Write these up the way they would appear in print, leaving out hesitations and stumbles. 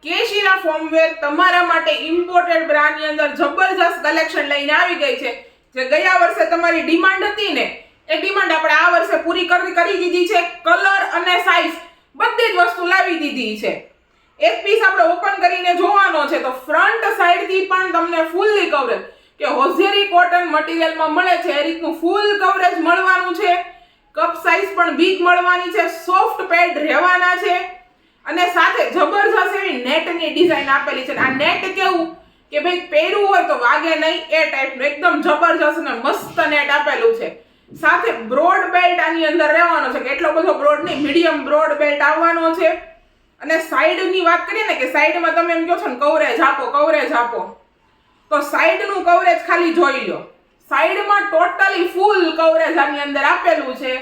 કેશિરા ફોર્મવેર તમારા માટે ઇમ્પોર્ટેડ બ્રાન્ડની અંદર જબરજસ્ત કલેક્શન લઈને આવી ગઈ છે. જે ગયા વર્ષે તમારી ડિમાન્ડ હતી ને એ ડિમાન્ડ આપણે આ વર્ષે પૂરી કરી દીધી છે. કલર અને સાઇઝ બધી જ વસ્તુ લાવી દીધી છે. એક પીસ આપણે ઓપન કરીને જોવાનો છે તો ફ્રન્ટ સાઈડ થી પણ તમને ફૂલ્લી કવરેજ કે હોઝિયરી કોટન મટીરીયલમાં મળે છે એ રીતનું ફૂલ કવરેજ મળવાનું છે. કપ સાઇઝ પણ બિગ મળવાની છે. સોફ્ટ પેડ રહેવાના છે અને સાથે જબરજસ્ત એવી નેટની ડિઝાઇન આપેલી છે. આ નેટ કેવું કે ભાઈ પહેરવું હોય તો વાગે નહીં એ ટાઈપનું એકદમ જબરજસ્ત અને મસ્ત નેટ આપેલું છે. સાથે બ્રોડ બેલ્ટ આની અંદર રહેવાનો છે કે એટલો બધો બ્રોડ નહીં, મીડિયમ બ્રોડ બેલ્ટ આવવાનો છે. અને સાઈડની વાત કરીએ ને કે સાઈડમાં તમે એમ કહો છો ને કવરેજ આપો તો સાઈડનું કવરેજ ખાલી જોઈ લો. સાઈડમાં ટોટલી ફૂલ કવરેજ આની અંદર આપેલું છે.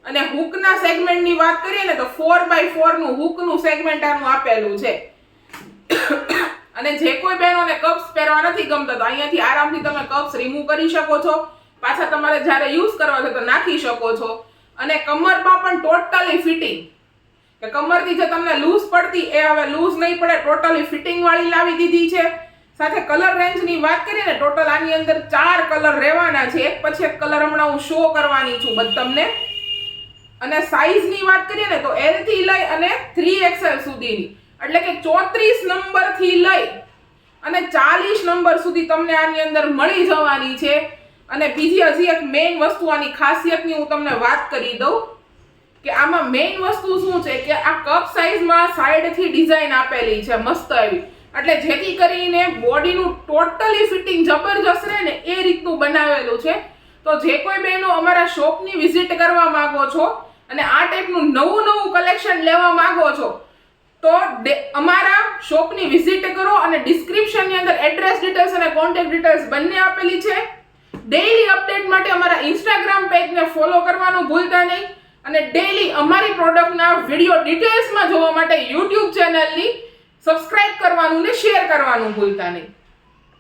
અને હુકના સેગમેન્ટની વાત કરીએ ને તો 4x4 નું હુકનું સેગમેન્ટ આનું આપેલું છે. અને જે કોઈ બહેનોને કપ્સ પહેરવા નથી ગમતા તો અહીંયાથી આરામથી તમે કપ્સ રિમૂવ કરી શકો છો. પાછા તમારે જ્યારે યુઝ કરવા છે તો નાખી શકો છો. અને કમરમાં પણ ટોટલી ફિટિંગ કે કમરથી જે તમને લૂઝ પડતી એ હવે લૂઝ નહીં પડે, ટોટલી ફિટિંગ વાળી લાવી દીધી છે. સાથે કલર રેન્જની વાત કરીએ ને ટોટલ આની અંદર 4 કલર રહેવાના છે. એક પછી એક કલર હમણાં હું શો કરવાની છું તમને. અને સાઈઝની વાત કરીએ ને તો L થી લઈ અને 3XL સુધીની એટલે કે 34 નંબર થી લઈ અને 40 નંબર સુધી તમને આની અંદર મળી જવાની છે. અને બીજી હજી એક મેઇન વસ્તુ આની ખાસિયતની હું તમને વાત કરી દઉં કે આમાં મેઇન વસ્તુ શું છે કે આ કપ સાઈઝમાં સાઈડથી ડિઝાઇન આપેલી છે મસ્ત એવી, એટલે જેથી કરીને બોડીનું ટોટલી ફિટિંગ જબરજસ્ત રહે ને એ રીતનું બનાવેલું છે. તો જે કોઈ બહેનો અમારા શોપની વિઝિટ કરવા માંગો છો અને આ ટાઈપનું નવું કલેક્શન લેવા માંગો છો તો અમારા શોપની વિઝિટ કરો અને ડિસ્ક્રિપ્શનની અંદર એડ્રેસ ડિટેલ્સ અને કોન્ટેક્ટ ડિટેલ્સ બંને આપેલી છે. ડેઈલી અપડેટ માટે અમારા ઇન્સ્ટાગ્રામ પેજને ફોલો કરવાનું ભૂલતા નહીં. અને ડેઈલી અમારી પ્રોડક્ટના વિડીયો ડિટેલ્સમાં જોવા માટે યુટ્યુબ ચેનલની સબસ્ક્રાઇબ કરવાનું ને શેર કરવાનું ભૂલતા નહીં.